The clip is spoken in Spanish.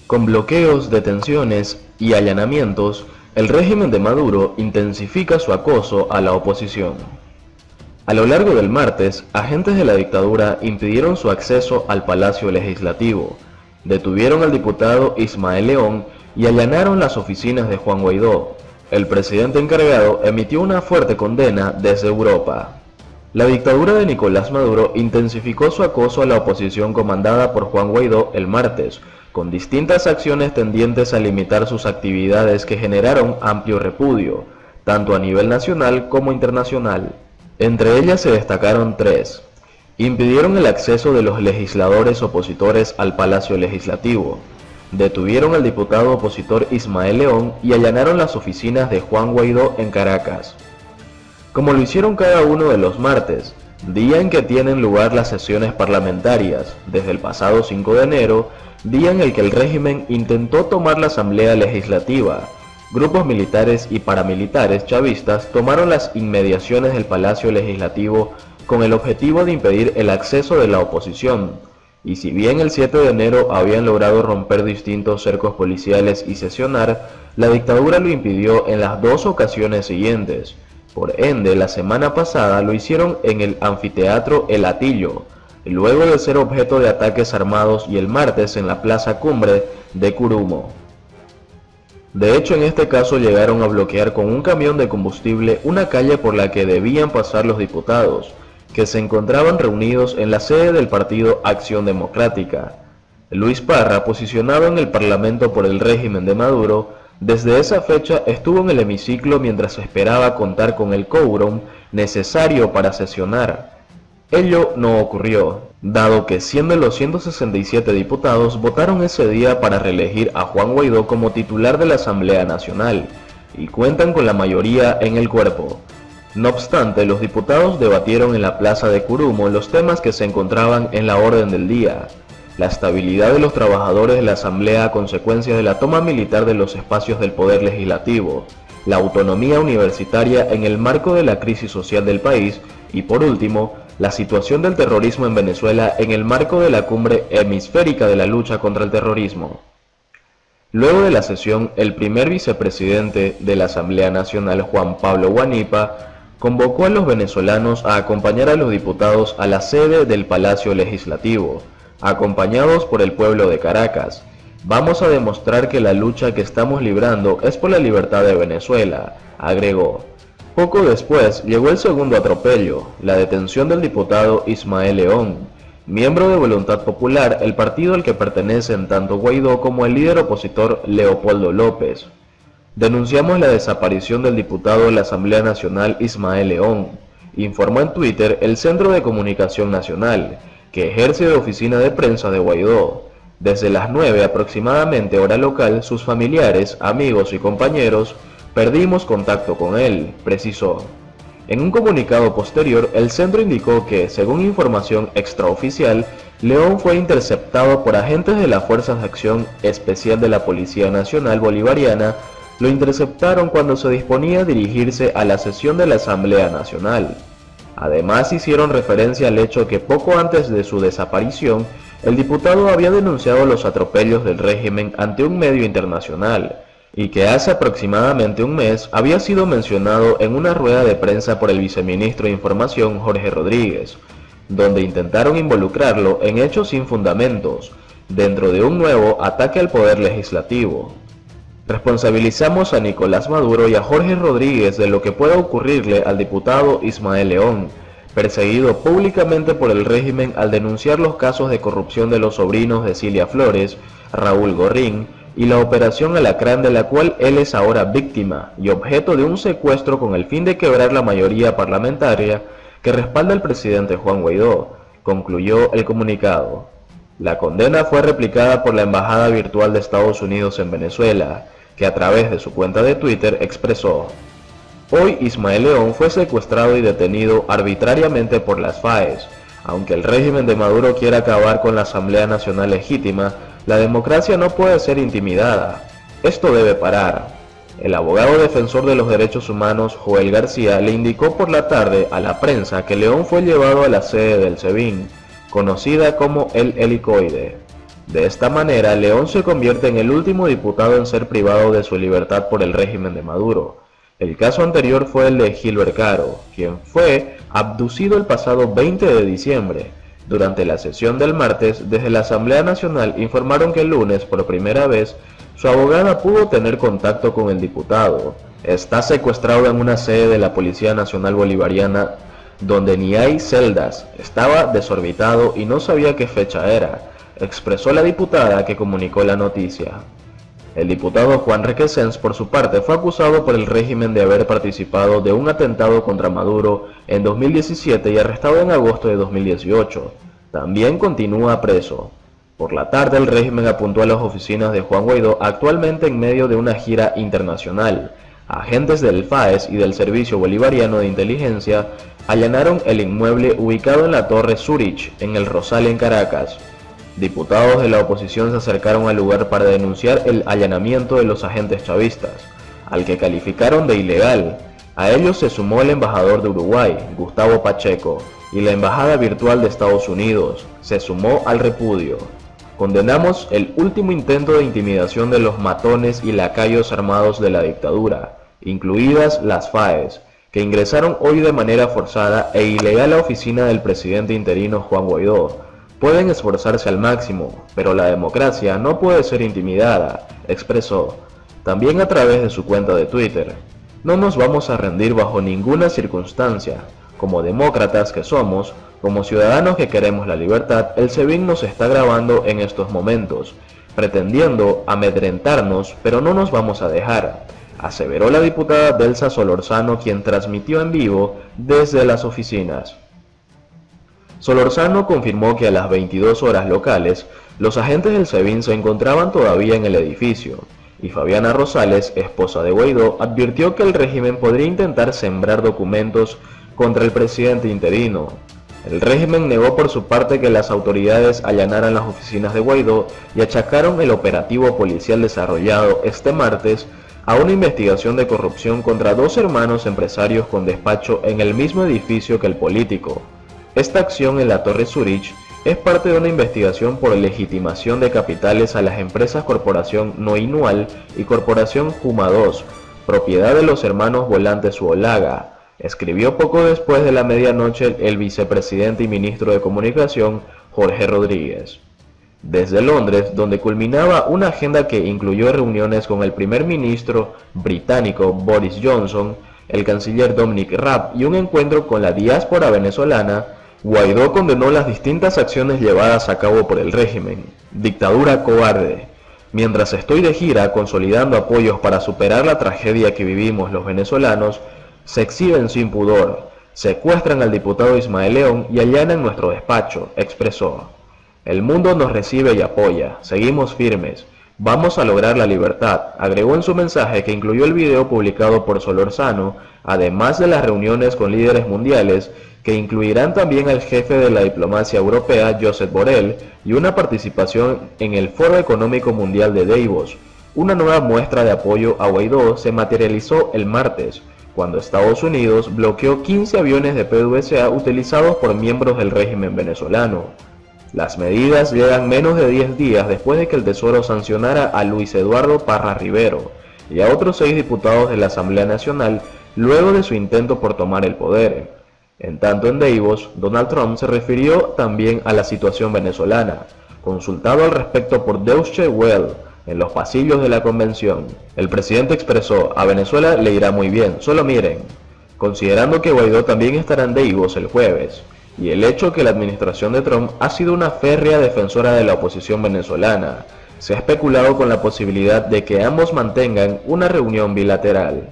Con bloqueos, detenciones y allanamientos, el régimen de Maduro intensifica su acoso a la oposición. A lo largo del martes, agentes de la dictadura impidieron su acceso al Palacio Legislativo, detuvieron al diputado Ismael León y allanaron las oficinas de Juan Guaidó. El presidente encargado emitió una fuerte condena desde Europa. La dictadura de Nicolás Maduro intensificó su acoso a la oposición comandada por Juan Guaidó el martes, con distintas acciones tendientes a limitar sus actividades que generaron amplio repudio, tanto a nivel nacional como internacional. Entre ellas se destacaron tres. Impidieron el acceso de los legisladores opositores al Palacio Legislativo, detuvieron al diputado opositor Ismael León y allanaron las oficinas de Juan Guaidó en Caracas. Como lo hicieron cada uno de los martes, día en que tienen lugar las sesiones parlamentarias, desde el pasado 5 de enero, día en el que el régimen intentó tomar la Asamblea Legislativa, grupos militares y paramilitares chavistas tomaron las inmediaciones del Palacio Legislativo con el objetivo de impedir el acceso de la oposición, y si bien el 7 de enero habían logrado romper distintos cercos policiales y sesionar, la dictadura lo impidió en las dos ocasiones siguientes. Por ende, la semana pasada lo hicieron en el anfiteatro El Hatillo, luego de ser objeto de ataques armados, y el martes en la Plaza Cumbre de Curumo. De hecho, en este caso llegaron a bloquear con un camión de combustible una calle por la que debían pasar los diputados, que se encontraban reunidos en la sede del partido Acción Democrática. Luis Parra, posicionado en el Parlamento por el régimen de Maduro, desde esa fecha estuvo en el hemiciclo mientras esperaba contar con el quórum necesario para sesionar. Ello no ocurrió, dado que 100 de los 167 diputados votaron ese día para reelegir a Juan Guaidó como titular de la Asamblea Nacional, y cuentan con la mayoría en el cuerpo. No obstante, los diputados debatieron en la plaza de Curumo los temas que se encontraban en la orden del día: la estabilidad de los trabajadores de la Asamblea a consecuencia de la toma militar de los espacios del Poder Legislativo, la autonomía universitaria en el marco de la crisis social del país y, por último, la situación del terrorismo en Venezuela en el marco de la cumbre hemisférica de la lucha contra el terrorismo. Luego de la sesión, el primer vicepresidente de la Asamblea Nacional, Juan Pablo Guanipa, convocó a los venezolanos a acompañar a los diputados a la sede del Palacio Legislativo, acompañados por el pueblo de Caracas. Vamos a demostrar que la lucha que estamos librando es por la libertad de Venezuela, agregó. Poco después llegó el segundo atropello, la detención del diputado Ismael León, miembro de Voluntad Popular, el partido al que pertenecen tanto Guaidó como el líder opositor Leopoldo López. Denunciamos la desaparición del diputado de la Asamblea Nacional Ismael León, informó en Twitter el Centro de Comunicación Nacional, que ejerce de oficina de prensa de Guaidó. Desde las 9 aproximadamente hora local, sus familiares, amigos y compañeros perdimos contacto con él, precisó. En un comunicado posterior, el centro indicó que, según información extraoficial, León fue interceptado por agentes de las Fuerzas de Acción Especial de la Policía Nacional Bolivariana. Lo interceptaron cuando se disponía a dirigirse a la sesión de la Asamblea Nacional. Además, hicieron referencia al hecho que poco antes de su desaparición, el diputado había denunciado los atropellos del régimen ante un medio internacional, y que hace aproximadamente un mes había sido mencionado en una rueda de prensa por el viceministro de Información Jorge Rodríguez, donde intentaron involucrarlo en hechos sin fundamentos, dentro de un nuevo ataque al poder legislativo. Responsabilizamos a Nicolás Maduro y a Jorge Rodríguez de lo que pueda ocurrirle al diputado Ismael León, perseguido públicamente por el régimen al denunciar los casos de corrupción de los sobrinos de Cilia Flores, Raúl Gorrín, y la operación Alacrán, de la cual él es ahora víctima y objeto de un secuestro con el fin de quebrar la mayoría parlamentaria que respalda al presidente Juan Guaidó, concluyó el comunicado. La condena fue replicada por la Embajada Virtual de Estados Unidos en Venezuela, que a través de su cuenta de Twitter expresó: hoy Ismael León fue secuestrado y detenido arbitrariamente por las FAES. Aunque el régimen de Maduro quiera acabar con la Asamblea Nacional legítima, la democracia no puede ser intimidada. Esto debe parar. El abogado defensor de los derechos humanos, Joel García, le indicó por la tarde a la prensa que León fue llevado a la sede del SEBIN, conocida como el Helicoide, De esta manera, León se convierte en el último diputado en ser privado de su libertad por el régimen de Maduro. El caso anterior fue el de Gilbert Caro, quien fue abducido el pasado 20 de diciembre. Durante la sesión del martes, desde la Asamblea Nacional informaron que el lunes, por primera vez, su abogada pudo tener contacto con el diputado. Está secuestrado en una sede de la Policía Nacional Bolivariana, donde ni hay celdas. Estaba desorbitado y no sabía qué fecha era, expresó la diputada que comunicó la noticia. El diputado Juan Requesens, por su parte, fue acusado por el régimen de haber participado de un atentado contra Maduro en 2017 y arrestado en agosto de 2018. También continúa preso. Por la tarde, el régimen apuntó a las oficinas de Juan Guaidó, actualmente en medio de una gira internacional. Agentes del FAES y del Servicio Bolivariano de Inteligencia allanaron el inmueble ubicado en la Torre Zurich, en el Rosal, en Caracas. Diputados de la oposición se acercaron al lugar para denunciar el allanamiento de los agentes chavistas, al que calificaron de ilegal. A ellos se sumó el embajador de Uruguay, Gustavo Pacheco, y la embajada virtual de Estados Unidos se sumó al repudio. Condenamos el último intento de intimidación de los matones y lacayos armados de la dictadura, incluidas las FAES, que ingresaron hoy de manera forzada e ilegal a la oficina del presidente interino Juan Guaidó. Pueden esforzarse al máximo, pero la democracia no puede ser intimidada, expresó. También a través de su cuenta de Twitter: no nos vamos a rendir bajo ninguna circunstancia. Como demócratas que somos, como ciudadanos que queremos la libertad, el SEBIN nos está grabando en estos momentos, pretendiendo amedrentarnos, pero no nos vamos a dejar, aseveró la diputada Delsa Solorzano, quien transmitió en vivo desde las oficinas. Solorzano confirmó que a las 22 horas locales, los agentes del SEBIN se encontraban todavía en el edificio, y Fabiana Rosales, esposa de Guaidó, advirtió que el régimen podría intentar sembrar documentos contra el presidente interino. El régimen negó por su parte que las autoridades allanaran las oficinas de Guaidó y achacaron el operativo policial desarrollado este martes a una investigación de corrupción contra dos hermanos empresarios con despacho en el mismo edificio que el político. Esta acción en la Torre Zurich es parte de una investigación por legitimación de capitales a las empresas Corporación Noinual y Corporación Juma II, propiedad de los hermanos Volantes Zuloaga, escribió poco después de la medianoche el vicepresidente y ministro de Comunicación, Jorge Rodríguez. Desde Londres, donde culminaba una agenda que incluyó reuniones con el primer ministro británico Boris Johnson, el canciller Dominic Raab y un encuentro con la diáspora venezolana, Guaidó condenó las distintas acciones llevadas a cabo por el régimen. Dictadura cobarde. Mientras estoy de gira consolidando apoyos para superar la tragedia que vivimos los venezolanos, se exhiben sin pudor, secuestran al diputado Ismael León y allanan nuestro despacho, expresó. El mundo nos recibe y apoya, seguimos firmes, vamos a lograr la libertad, agregó en su mensaje, que incluyó el video publicado por Solorzano, además de las reuniones con líderes mundiales, que incluirán también al jefe de la diplomacia europea, Josep Borrell, y una participación en el Foro Económico Mundial de Davos. Una nueva muestra de apoyo a Guaidó se materializó el martes, cuando Estados Unidos bloqueó 15 aviones de PDVSA utilizados por miembros del régimen venezolano. Las medidas llegan menos de 10 días después de que el Tesoro sancionara a Luis Eduardo Parra Rivero y a otros 6 diputados de la Asamblea Nacional luego de su intento por tomar el poder. En tanto, en Davos, Donald Trump se refirió también a la situación venezolana. Consultado al respecto por Deutsche Welle en los pasillos de la convención, el presidente expresó: a Venezuela le irá muy bien, solo miren, considerando que Guaidó también estará en Davos el jueves, y el hecho que la administración de Trump ha sido una férrea defensora de la oposición venezolana. Se ha especulado con la posibilidad de que ambos mantengan una reunión bilateral.